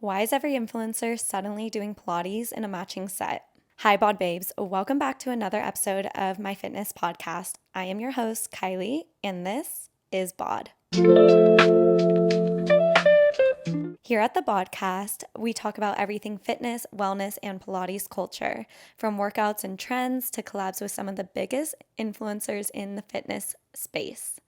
Why is every influencer suddenly doing Pilates in a matching set? Hi, Bod Babes. Welcome back to another episode of my fitness podcast. I am your host, Kylie, and this is Bod. Here at the Bod.cast, we talk about everything fitness, wellness, and Pilates culture, from workouts and trends to collabs with some of the biggest influencers in the fitness space.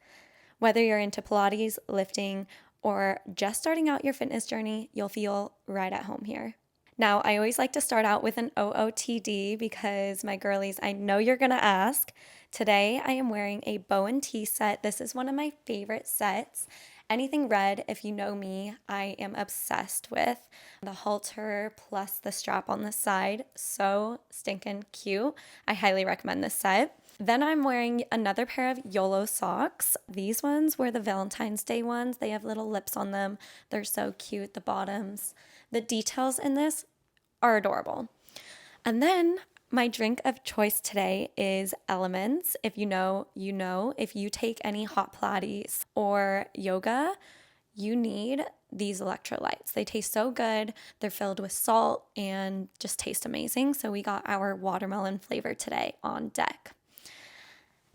Whether you're into Pilates, lifting, or just starting out your fitness journey, you'll feel right at home here. Now, I always like to start out with an OOTD because my girlies, I know you're going to ask. Today, I am wearing a bow and tee set. This is one of my favorite sets. Anything red, if you know me, I am obsessed with. The halter plus the strap on the side, so stinking cute. I highly recommend this set. Then I'm wearing another pair of YOLO socks. These ones were the Valentine's Day ones. They have little lips on them. They're so cute, the bottoms. The details in this are adorable. And then my drink of choice today is Elements. If you know, you know. If you take any hot Pilates or yoga, you need these electrolytes. They taste so good. They're filled with salt and just taste amazing. So we got our watermelon flavor today on deck.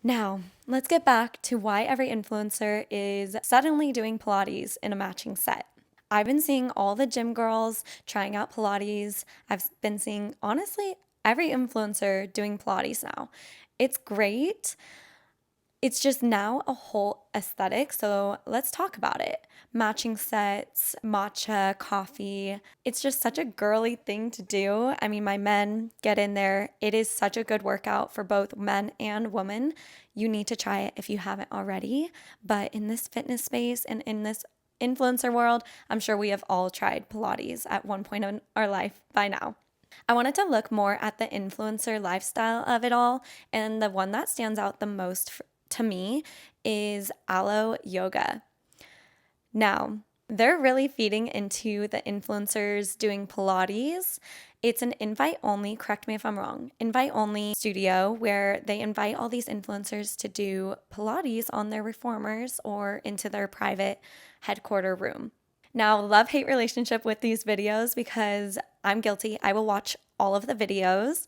Now, let's get back to why every influencer is suddenly doing Pilates in a matching set. I've been seeing all the gym girls trying out Pilates. I've been seeing, honestly, every influencer doing Pilates now. It's great. It's just now a whole aesthetic, so let's talk about it. Matching sets, matcha, coffee. It's just such a girly thing to do. I mean, my men get in there. It is such a good workout for both men and women. You need to try it if you haven't already. But in this fitness space and in this influencer world, I'm sure we have all tried Pilates at one point in our life by now. I wanted to look more at the influencer lifestyle of it all, and the one that stands out the most to me is Alo Yoga. Now, they're really feeding into the influencers doing Pilates. It's an invite only, correct me if I'm wrong, invite only studio where they invite all these influencers to do Pilates on their reformers or into their private headquarter room. Now, love-hate relationship with these videos because I'm guilty. I will watch all of the videos,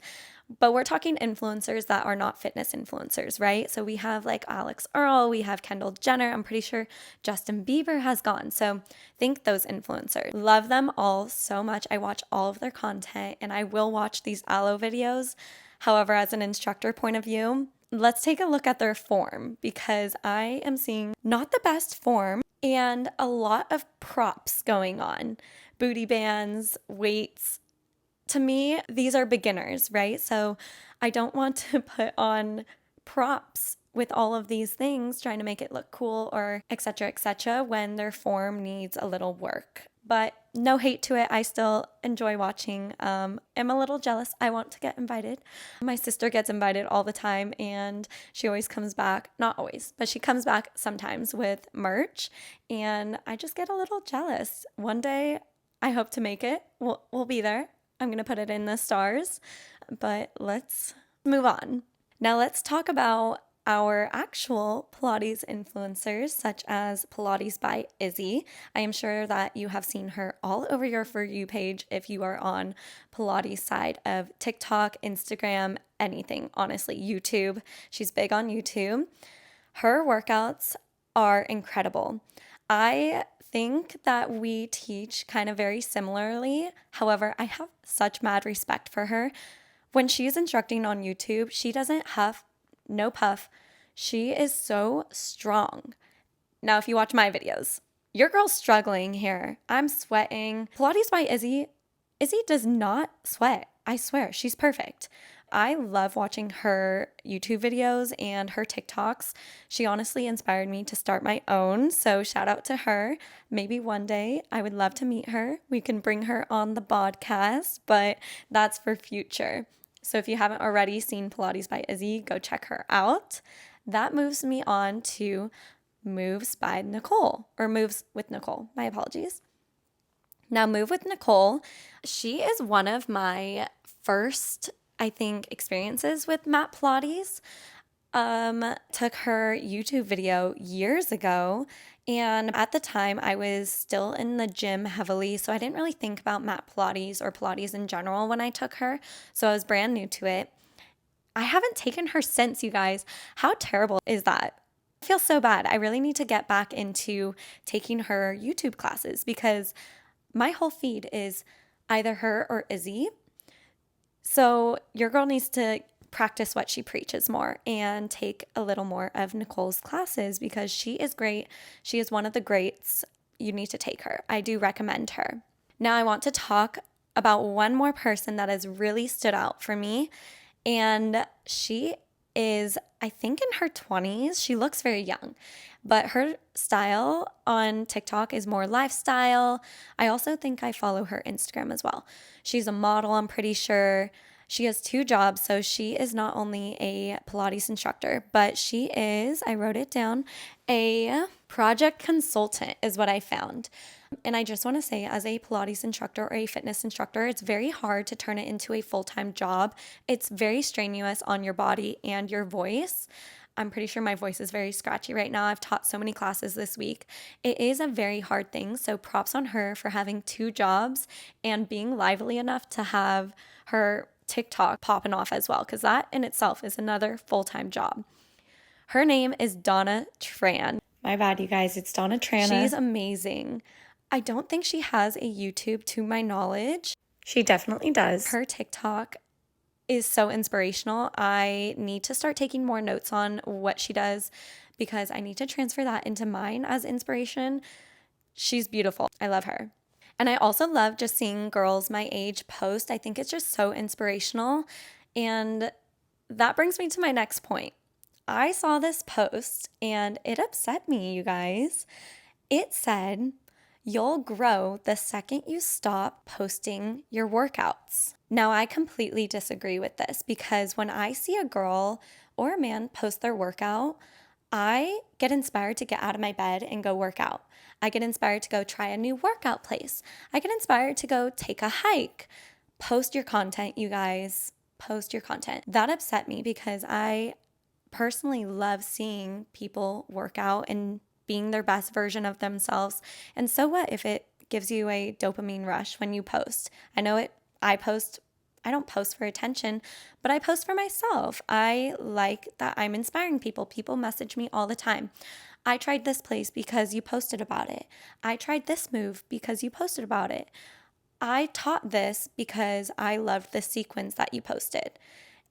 but we're talking influencers that are not fitness influencers, right? So we have like Alex Earl, we have Kendall Jenner. I'm pretty sure Justin Bieber has gone. So think those influencers. Love them all so much. I watch all of their content and I will watch these Alo videos. However, as an instructor point of view, let's take a look at their form because I am seeing not the best form and a lot of props going on. Booty bands, weights. To me, these are beginners, right? So I don't want to put on props with all of these things trying to make it look cool or etc. When their form needs a little work. But no hate to it. I still enjoy watching. I'm a little jealous. I want to get invited. My sister gets invited all the time and she always comes back, not always, but she comes back sometimes with merch and I just get a little jealous. One day I hope to make it. We'll be there. I'm going to put it in the stars, but let's move on. Now let's talk about our actual Pilates influencers, such as Pilates by Izzy. I am sure that you have seen her all over your For You page if you are on Pilates side of TikTok, Instagram, anything, honestly, YouTube. She's big on YouTube. Her workouts are incredible. I think that we teach kind of very similarly. However, I have such mad respect for her. When she's instructing on YouTube, she doesn't huff, no puff. She is so strong. Now, if you watch my videos, your girl's struggling here. I'm sweating. Pilates by Izzy does not sweat. I swear, she's perfect. I love watching her YouTube videos and her TikToks. She honestly inspired me to start my own, so shout out to her. Maybe one day I would love to meet her. We can bring her on the podcast, but that's for future. So if you haven't already seen Pilates by Izzy, go check her out. That moves me on to Moves by Nicole, or Moves with Nicole. My apologies. Now, Move with Nicole, she is one of my first, I think, experiences with mat Pilates. took her YouTube video years ago. And at the time, I was still in the gym heavily, so I didn't really think about mat Pilates or Pilates in general when I took her. So I was brand new to it. I haven't taken her since, you guys. How terrible is that? I feel so bad. I really need to get back into taking her YouTube classes because my whole feed is either her or Izzy. So your girl needs to practice what she preaches more and take a little more of Nicole's classes because she is great. She is one of the greats. You need to take her. I do recommend her. Now I want to talk about one more person that has really stood out for me, and she is, I think, in her 20s. She looks very young, but her style on TikTok is more lifestyle. I also think I follow her Instagram as well. She's a model, I'm pretty sure. She has 2 jobs, so she is not only a Pilates instructor, but she is, I wrote it down, a project consultant is what I found. And I just want to say, as a Pilates instructor or a fitness instructor, it's very hard to turn it into a full-time job. It's very strenuous on your body and your voice. I'm pretty sure my voice is very scratchy right now. I've taught so many classes this week. It is a very hard thing, so props on her for having 2 jobs and being lively enough to have her TikTok popping off as well, because that in itself is another full-time job. Her name is Donna Tran. My bad, you guys. It's Donna Tran. She's amazing. I don't think she has a YouTube to my knowledge. She definitely does. Her TikTok is so inspirational. I need to start taking more notes on what she does because I need to transfer that into mine as inspiration. She's beautiful. I love her. And I also love just seeing girls my age post. I think it's just so inspirational. And that brings me to my next point. I saw this post and it upset me, you guys. It said, "You'll grow the second you stop posting your workouts." Now, I completely disagree with this because when I see a girl or a man post their workout, I get inspired to get out of my bed and go work out. I get inspired to go try a new workout place. I get inspired to go take a hike. Post your content, you guys. Post your content. That upset me because I personally love seeing people work out and being their best version of themselves. And so what if it gives you a dopamine rush when you post? I know it. I don't post for attention, but I post for myself. I like that I'm inspiring people. People message me all the time. I tried this place because you posted about it. I tried this move because you posted about it. I taught this because I loved the sequence that you posted.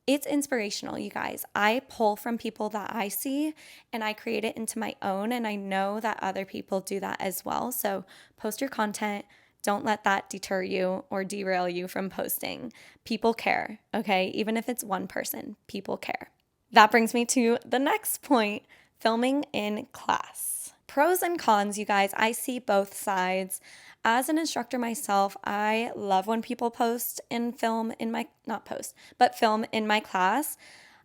It's inspirational, you guys. I pull from people that I see and I create it into my own, and I know that other people do that as well. So post your content. Don't let that deter you or derail you from posting. People care, okay? Even if it's one person, people care. That brings me to the next point, filming in class. Pros and cons, you guys. I see both sides. As an instructor myself, I love when people post and film in my, not post, but film in my class.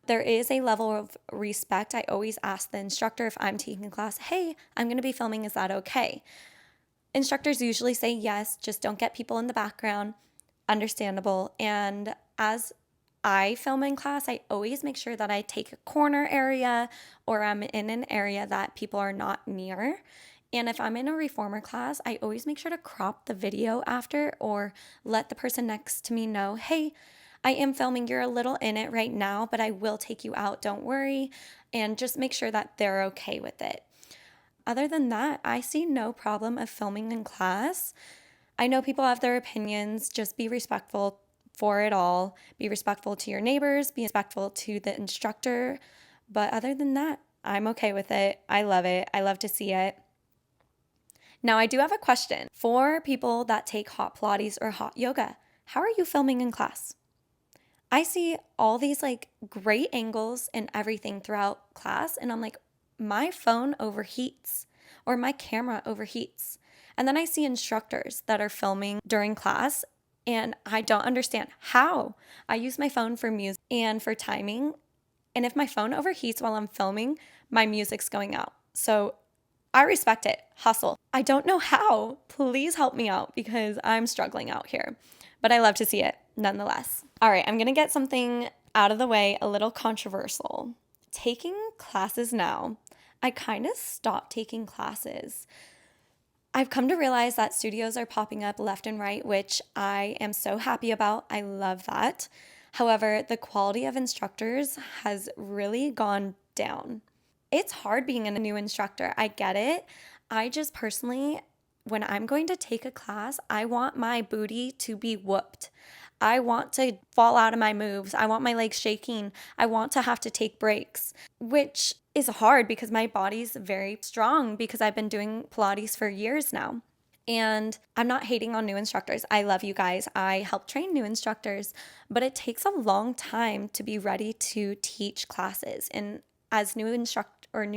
There is a level of respect. I always ask the instructor if I'm taking a class, "Hey, I'm going to be filming. Is that okay?" Instructors usually say yes, just don't get people in the background. Understandable. And as I film in class, I always make sure that I take a corner area or I'm in an area that people are not near. And if I'm in a reformer class, I always make sure to crop the video after or let the person next to me know, "Hey, I am filming. You're a little in it right now, but I will take you out. Don't worry." And just make sure that they're okay with it. Other than that, I see no problem of filming in class. I know people have their opinions. Just be respectful for it all. Be respectful to your neighbors. Be respectful to the instructor. But other than that, I'm okay with it. I love it. I love to see it. Now, I do have a question for people that take hot Pilates or hot yoga. How are you filming in class? I see all these like great angles and everything throughout class, and I'm like, my phone overheats or my camera overheats. And then I see instructors that are filming during class and I don't understand how. I use my phone for music and for timing. And if my phone overheats while I'm filming, my music's going out. So I respect it. Hustle. I don't know how. Please help me out because I'm struggling out here. But I love to see it nonetheless. All right, I'm going to get something out of the way, a little controversial. taking classes now, I kind of stopped taking classes. I've come to realize that studios are popping up left and right, which I am so happy about. I love that. However, the quality of instructors has really gone down. It's hard being a new instructor. I get it. I just personally, when I'm going to take a class, I want my booty to be whooped. I want to fall out of my moves. I want my legs shaking. I want to have to take breaks, which is hard because my body's very strong because I've been doing Pilates for years now. And I'm not hating on new instructors. I love you guys. I help train new instructors, but it takes a long time to be ready to teach classes. And as new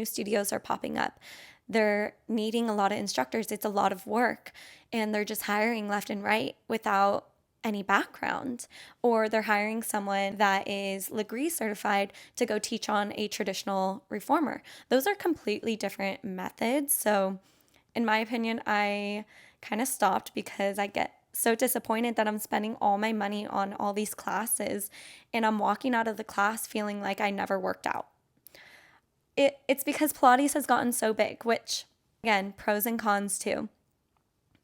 studios are popping up, they're needing a lot of instructors. It's a lot of work, and they're just hiring left and right without any background, or they're hiring someone that is Lagree certified to go teach on a traditional reformer. Those are completely different methods. So in my opinion, I kind of stopped because I get so disappointed that I'm spending all my money on all these classes and I'm walking out of the class feeling like I never worked out. It's because Pilates has gotten so big, which, again, pros and cons too.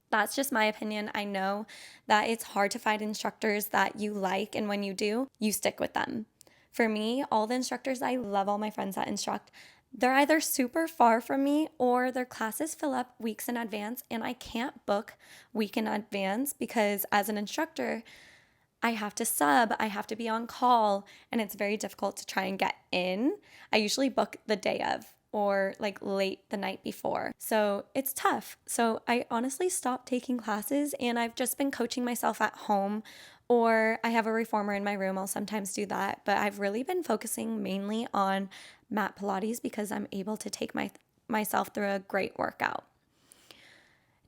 That's just my opinion. I know that it's hard to find instructors that you like, and when you do, you stick with them. For me, all the instructors, I love all my friends that instruct. They're either super far from me or their classes fill up weeks in advance, and I can't book week in advance because as an instructor, I have to sub, I have to be on call, and it's very difficult to try and get in. I usually book the day of or like late the night before. So it's tough. So I honestly stopped taking classes and I've just been coaching myself at home, or I have a reformer in my room. I'll sometimes do that, but I've really been focusing mainly on mat Pilates because I'm able to take myself through a great workout.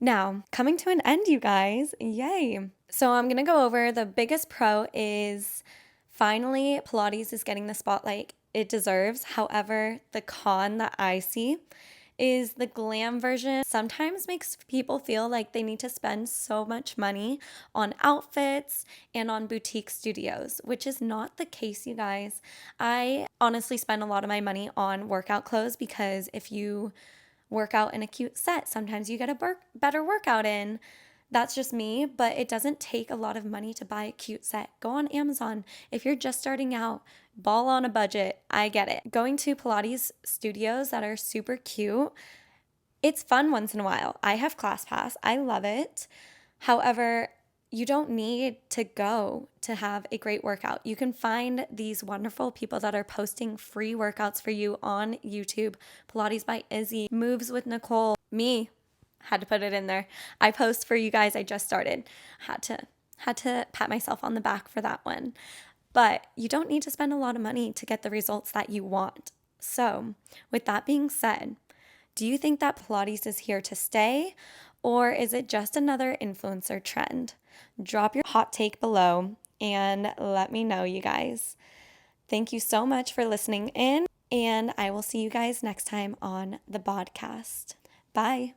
Now, coming to an end, you guys, yay. So I'm going to go over the biggest pro is finally Pilates is getting the spotlight it deserves. However, the con that I see is the glam version sometimes makes people feel like they need to spend so much money on outfits and on boutique studios, which is not the case, you guys. I honestly spend a lot of my money on workout clothes because if you work out in a cute set, sometimes you get a better workout in. That's just me, but it doesn't take a lot of money to buy a cute set. Go on Amazon. If you're just starting out, ball on a budget. I get it. Going to Pilates studios that are super cute, it's fun once in a while. I have ClassPass. I love it. However, you don't need to go to have a great workout. You can find these wonderful people that are posting free workouts for you on YouTube. Pilates by Izzy, Moves with Nicole, me. Had to put it in there. I post for you guys. I just started. Had to pat myself on the back for that one. But you don't need to spend a lot of money to get the results that you want. So, with that being said, do you think that Pilates is here to stay, or is it just another influencer trend? Drop your hot take below and let me know, you guys. Thank you so much for listening in, and I will see you guys next time on the podcast. Bye.